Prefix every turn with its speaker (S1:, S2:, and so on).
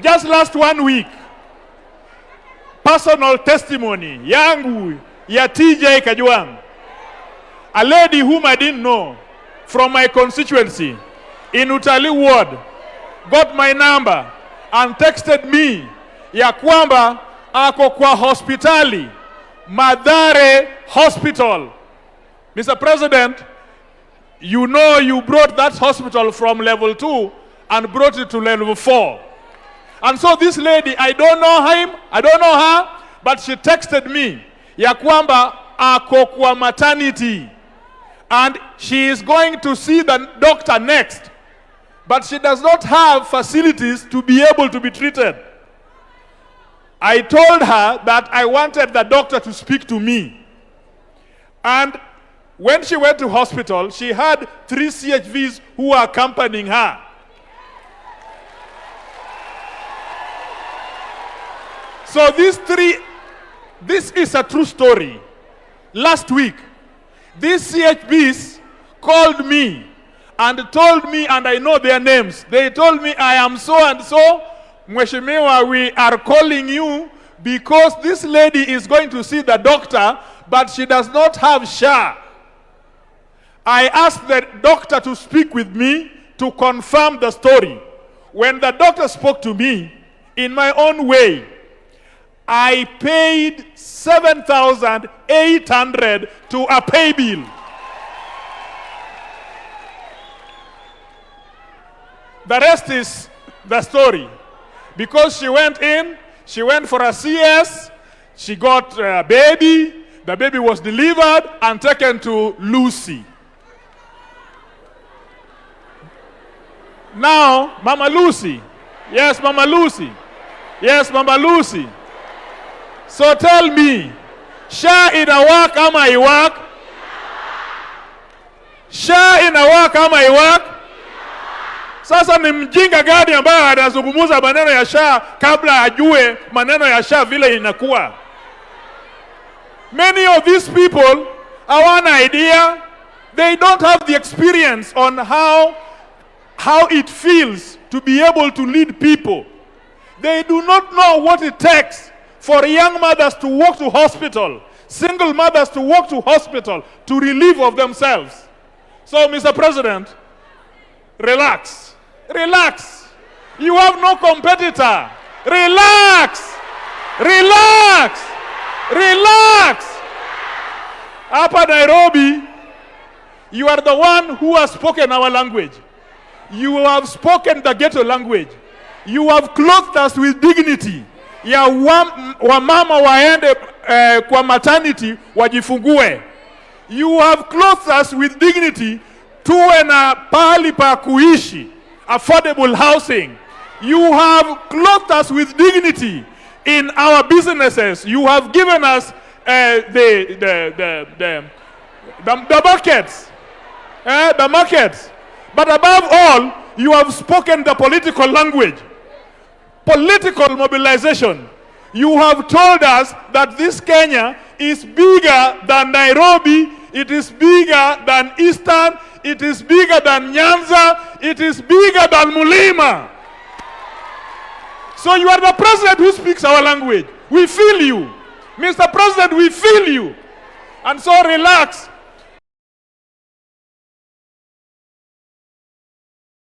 S1: Just last 1 week, personal testimony yangu ya TJ Kajwang, a lady whom I didn't know from my constituency in Utali ward, got my number and texted me ya kwamba ako kwa hospitali Mathare Hospital. Mr. President, you know you brought that hospital from level 2 and brought it to level 4. And so this lady, I don't know him, I don't know her, but she texted me ya kwamba ako kwa maternity and she is going to see the doctor next, but she does not have facilities to be able to be treated. I told her that I wanted the doctor to speak to me. And when she went to hospital, she had 3 CHVs who were accompanying her. So this is a true story. Last week, these CHVs called me and told me, and I know their names, they told me, I am so and so, Mheshimiwa, we are calling you because this lady is going to see the doctor, but she does not have SHA. I asked the doctor to speak with me to confirm the story. When the doctor spoke to me, in my own way, I paid 7,800 to a pay bill. The rest is the story. Because she went in, she went for a CS, she got a baby, the baby was delivered and taken to Lucy. Now, Mama Lucy. Yes, Mama Lucy. Yes, Mama Lucy. So tell me, SHA inawaka ama haiwaki? SHA inawaka ama haiwaki? Sasa ni mjinga gani ambaye anazungumza maneno ya SHA kabla ajue maneno ya SHA vile inakuwa? Many of these people have an idea. They don't have the experience on how it feels to be able to lead people. They do not know what it takes for young mothers to walk to hospital, single mothers to walk to hospital to relieve of themselves. So, Mr. President, relax. Relax. You have no competitor. Relax. Relax. Relax. Hapa Nairobi, you are the one who has spoken our language. You have spoken the ghetto language. You have clothed us with dignity. Ya wamama waende kwa maternity wajifungue. You have clothed us with dignity, tuwe na pahali pa kuishi, affordable housing. You have clothed us with dignity in our businesses. You have given us the markets. The markets. But above all, you have spoken the political language. Political mobilization. You have told us that this Kenya is bigger than Nairobi, it is bigger than Eastern, it is bigger than Nyanza, it is bigger than Mulima. So you are the president who speaks our language. We feel you. Mr. President, we feel you. And so relax.